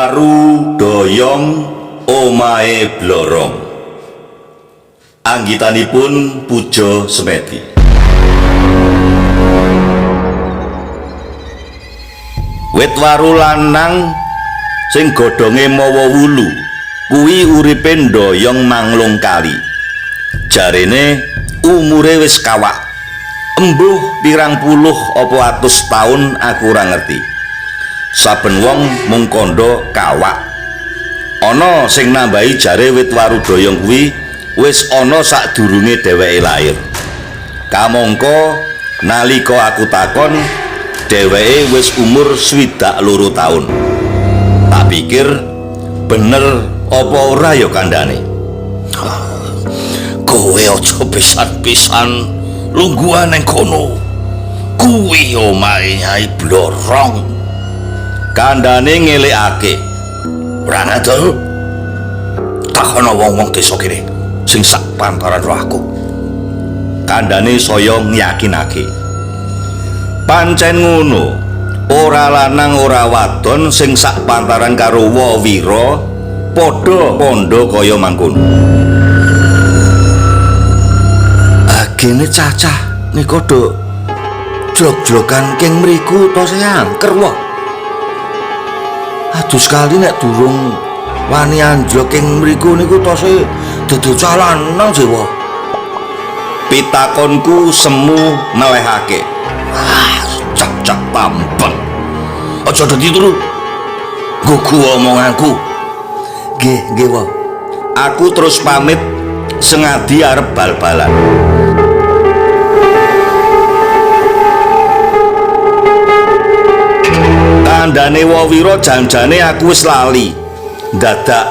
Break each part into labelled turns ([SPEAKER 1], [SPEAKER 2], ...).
[SPEAKER 1] Waru doyong omahe blorong. Anggitanipun Pujo Semeti. Wit waru lanang sing godhonge mawa wulu kuwi uripe ndoyong manglung kali. Jarene umure wis kawak. Embuh pirang puluh apa atus taun aku ora ngerti. Saben wong mung kandha kawak. Ana sing nambahi jare wit waru doyong kuwi wis ana sadurunge dheweke lair. Kamangka nalika aku takon, dheweke wis umur 22 taun. Tak pikir bener apa ora ya kandhane.
[SPEAKER 2] Kowe aja pisan-pisan lungguhan nang kono. Kuwi omahe Nyai Blorong.
[SPEAKER 1] Kandhane ngelekake.
[SPEAKER 2] Ora ngadol. Takono wong-wong desa kene sing sak pantaran karo aku.
[SPEAKER 1] Kandhane saya ngyakinake. Pancen ngono, ora lanang ora wadon sing sak pantaran karo Wawira padha kandha kaya mangkono. Agene cacah nika do jlog-jlogan keng mriku to angker wae. Aduh sekali nek durung wani anjlok keng mriku niku tose dudu calanang Jawa. Pitakonku semu melehake.
[SPEAKER 2] Cak tambang. Aja dadi turu. Gugu omonganku.
[SPEAKER 1] Nggih wae. Aku terus pamit sengadi arep bal-balan. Kandhane Wawira janjane aku wis lali. Dadak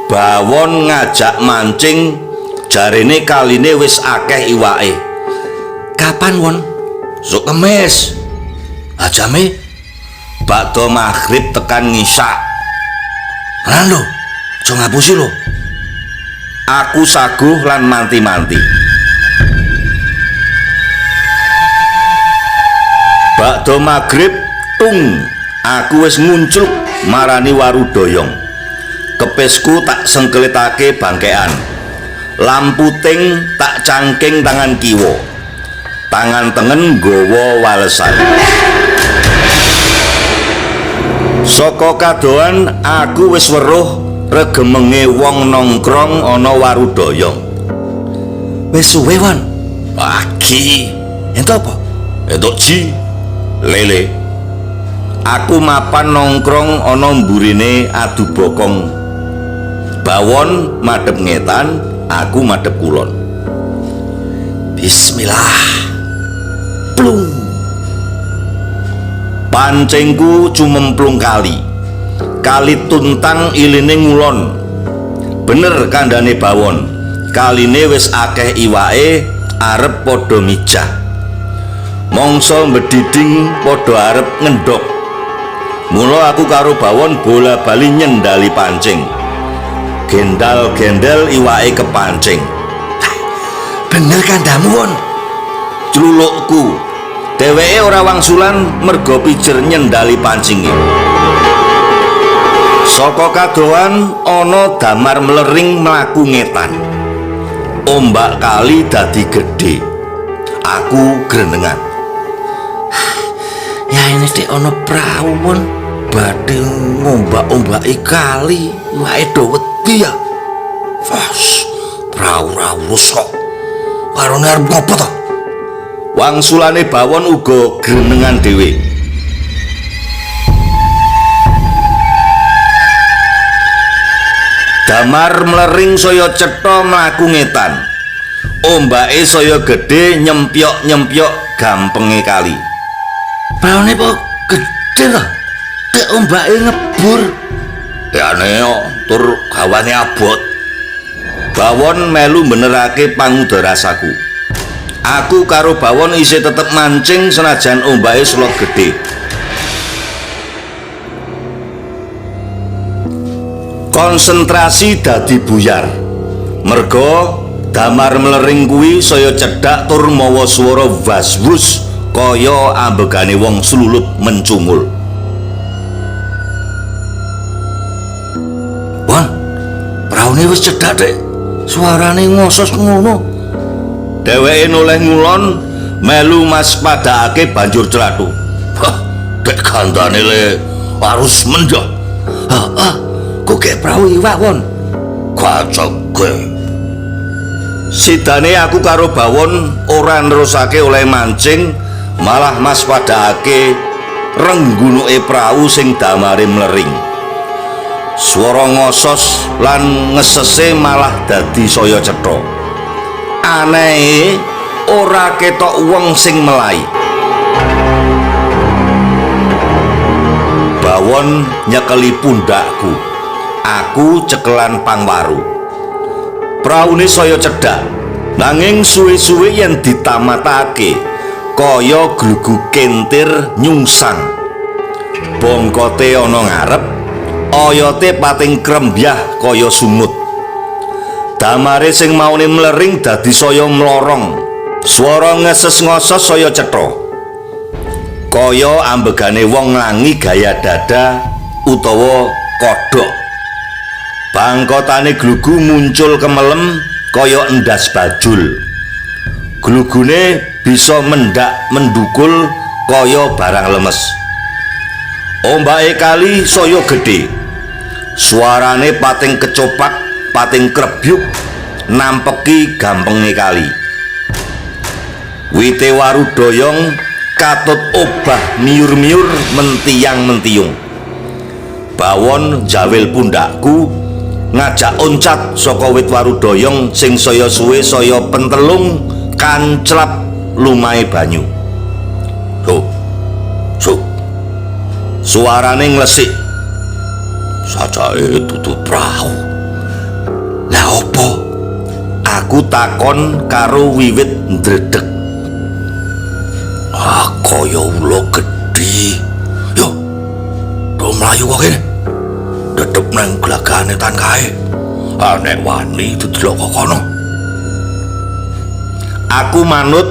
[SPEAKER 1] bawon ngajak mancing, jarene kaline wis akeh iwake. Kapan won?
[SPEAKER 2] Sok Kemis. Ajame
[SPEAKER 1] Bakda maghrib tekan ngisak.
[SPEAKER 2] Lan lho, aja ngapusi lho.
[SPEAKER 1] Aku saguh lan manti-manti. Bakda maghrib tung, aku wis nguncluk marani waru doyong. Kepisku tak sengkelitake bangkean. Lampu ting tak cangking tangan kiwa. Tangan tengen nggawa walesan. Saka kadohan aku wis weruh regemenge wong nongkrong ana waru doyong. Wis suwe won.
[SPEAKER 2] Pagi.
[SPEAKER 1] Entuk apa?
[SPEAKER 2] Entuk ji lele.
[SPEAKER 1] Aku mapan nongkrong ana mburine adu bokong. Bawon madhep ngetan, aku madhep kulon.
[SPEAKER 2] Bismillah.
[SPEAKER 1] Plung. Pancingku cumemplung kali. Kali tuntang iline ngulon. Bener kandhane bawon. Kaline wis akeh iwake arep padha mijah. Mangsa mbediding padha arep ngendhok. Mula aku karo bawon bola-bali nyendali pancing. Gendal-gendel iwake kepancing.
[SPEAKER 2] Bener kandhamu won.
[SPEAKER 1] Culukku. Dheweke ora wangsulan merga pijer nyendali pancinge. Saka kadohan ana damar mlering mlaku ngetan. Ombak kali dadi gedhe. Aku grenengan.
[SPEAKER 2] Ya ini sik ana prau pun badhe ngombak-ombaki kali, wae do wedi ya. Fas, prau-prau rusak. Karone arep ngopo to?
[SPEAKER 1] Wangsulane bawon uga grenengan dhewe. Damar mlering saya cetha mlaku ngetan. Ombake saya gedhe nyempyok-nyempyok gampenge kali.
[SPEAKER 2] Praune kok gedhe to? Kek ombake ngebur.
[SPEAKER 1] Ya neo tur gawane abot. Bawon melu benerake pangudarasaku. Aku karo bawon isih tetep mancing senajan ombake selot gedhe. Konsentrasi dadi buyar. Merga damar mlering kuwi saya cedhak tur mawa swara waswus kaya ambegane wong slulup mencungul.
[SPEAKER 2] praune wis cedhak, Dik. Suarane ngosos ngono.
[SPEAKER 1] Dheweke noleh ngulon melu maspadakake banjur celathu.
[SPEAKER 2] Hah, Dek gandane le harus mendah. Kok kayak perahu iwak, Won? Kacok gue.
[SPEAKER 1] Sidane aku karo Bawon ora nerusake oleh mancing, malah maspadakake renggunuke prau sing damare mlering. Swara ngosos lan ngesese malah dadi saya cetha. Anehe ora ketok wong sing melai. Bawon nyekeli pundakku. Aku cekelan pangwaru. Praune saya cedhak, nanging suwe-suwe yen ditamatake kaya glugu kentir nyungsang. Bongkote ana ngarep, oyote pating krembyah kaya sumut. Damare sing maune mlering dadi saya mlorong. Swara ngeses ngosos saya cetha. Kaya ambegane wong nglangi gaya dada utawa kodhok. Bangkotane glugu muncul kemelem kaya endas bajul. Glugune bisa mendak mendukul kaya barang lemes. Ombake kali saya gedhe. Suarane pating kecopak, pating krebyuk nampeki gampenge kali. Wite waru doyong katut obah miur-miur mentiyang-mentiyung. Bawon jawil pundakku ngajak oncat saka wit waru doyong sing saya suwe saya pentelung kanclap lumahe banyu. Suarane nglesik.
[SPEAKER 2] Sajake dudu prau. Lah opo?
[SPEAKER 1] Aku takon karo wiwit ndredeg.
[SPEAKER 2] Kaya ula gedhi. Yo. Do mlayu wae kene. Dedep nang glagane tan kae. Nek wani didelok kok kono.
[SPEAKER 1] Aku manut,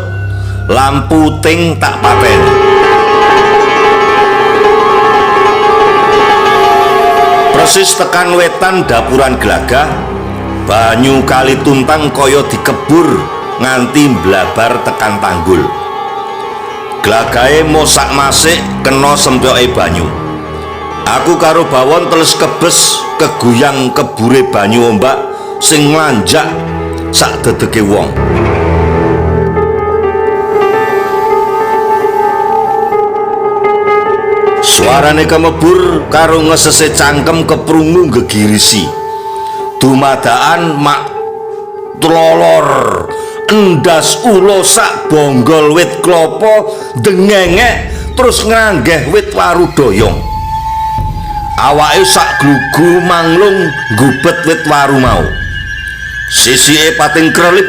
[SPEAKER 1] lampu ting tak pateni. Persis tekan wetan dapuran Glagah, banyu kali tuntang kaya dikebur nganti mblabar tekan tanggul. Glagahe mosak masik kena sempyoke banyu. Aku karo Bawon teles kebes keguyang kebure banyu ombak sing nglanjak sak dedege wong. Suarane kemebur karo ngesese cangkem keprungu gegirisi. Dumadaan mak tlolor endas ulo sak bonggol wit klopo dengengek terus ngranggeh wit waru doyong. Awake sak glugu manglung gubet wit waru mau. Sisike pating krelip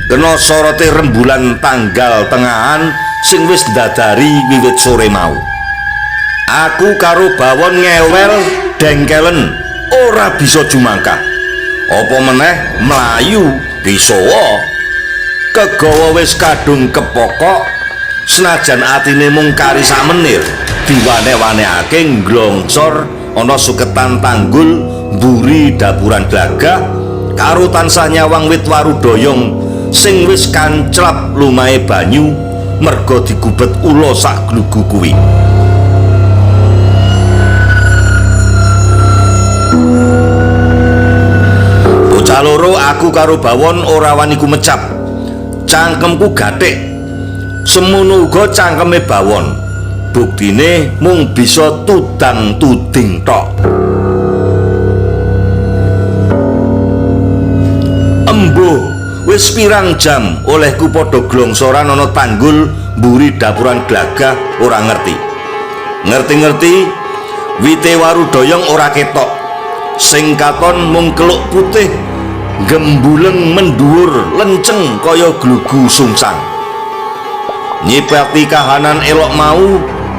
[SPEAKER 1] kena sorote rembulan tanggal tengahan sing wis ndadari wiwit sore mau. Aku karo Bawon ngewel dengkelen ora bisa jumangkah. Apa meneh mlayu bisa wae. Kegawa wis kadung kepokok senajan atine mung kari samenir diwane-wanekake nglongsor ana suketan tanggul mburi dapuran Glagah karo tansah nyawang wit waru doyong sing wis kanclap lumahe banyu merga digubet ula sak glugu kuwi. Bocah loro aku karo Bawon ora wani kumecap. Cangkemku gathik. Semono uga cangkeme Bawon. Buktine mung bisa tudang tuding tok. Embuh, wis pirang jam olehku padha glongsoran ana tanggul mburi dapuran Glagah ora ngerti. Ngerti-ngerti wite waru doyong ora ketok. Sing katon mung keluk putih gembuleng mendhuwur lenceng kaya glugu sungsang. Nyipati kahanan elok mau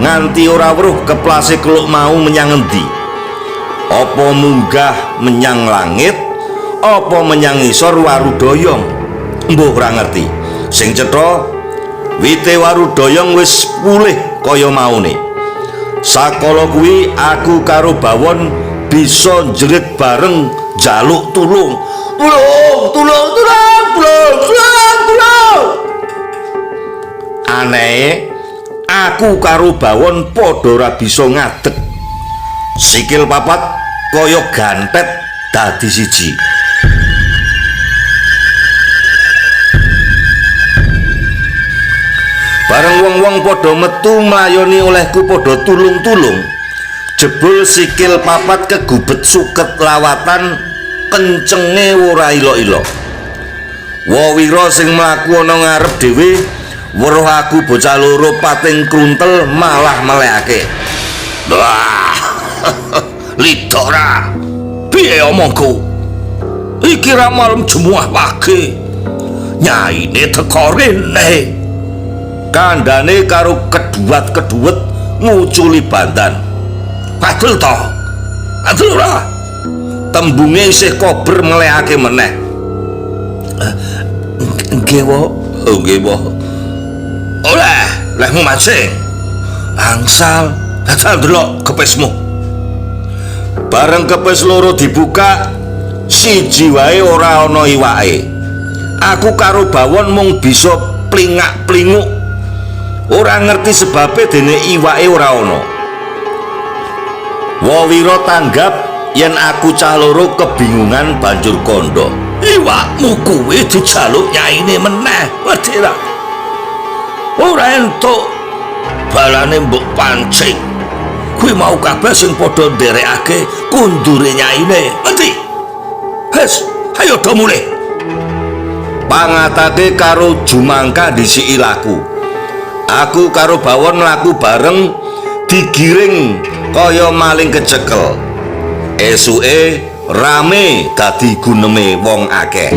[SPEAKER 1] nganti ora weruh keplase keluk mau menyang endi. Apa munggah menyang langit, apa menyang isor waru doyong. Mbuh ora ngerti. Sing cetha wite waru doyong wis pulih kaya maune. Sakala kuwi aku karo Bawon bisa jerit bareng
[SPEAKER 2] jaluk tulung. Tulung.
[SPEAKER 1] Aneh, aku karo Bawon padha ora bisa ngadeg. Sikil papat kaya gantet dadi siji. Bareng wong-wong padha metu mlayoni olehku padha tulung-tulung. Jebul sikil papat kegubet suket lawatan, kencenge ora ila-ila. Wawira sing mlaku ana ngarep dhewe weruh aku bocah loro pating kruntel malah melehake.
[SPEAKER 2] Wah, lidora, piye omongku? Iki ra malem Jumat wage. Nyaine teko rene.
[SPEAKER 1] Kandhane karo keduwat-keduwet nguculi bandan.
[SPEAKER 2] Adul to? Adul ora?
[SPEAKER 1] Tembunge isih kober melehake meneh.
[SPEAKER 2] Nggih, wo. Oh, nggih, wo. Oleh, lehmu mancing. Angsal, dadal delok kepesmu.
[SPEAKER 1] Bareng kepes loro dibuka, siji wae ora ana iwake. Aku karo Bawon mung bisa plingak-plinguk. Ora ngerti sebabe dene iwake ora ana. Wawira tanggap yen aku cah loro kebingungan banjur kandha.
[SPEAKER 2] Iwakmu kuwi dijaluk nyaine meneh, ngerti ra? Ora entuk balane mbok pancing. Kuwi mau kabeh sing padha nderekake kundure nyaine, ngerti? Wes, ayo do mulih.
[SPEAKER 1] Pangatake karo jumangka disiki laku. Aku karo Bawon mlaku bareng digiring kaya maling kecekel. Esuke rame dadi guneme wong akeh.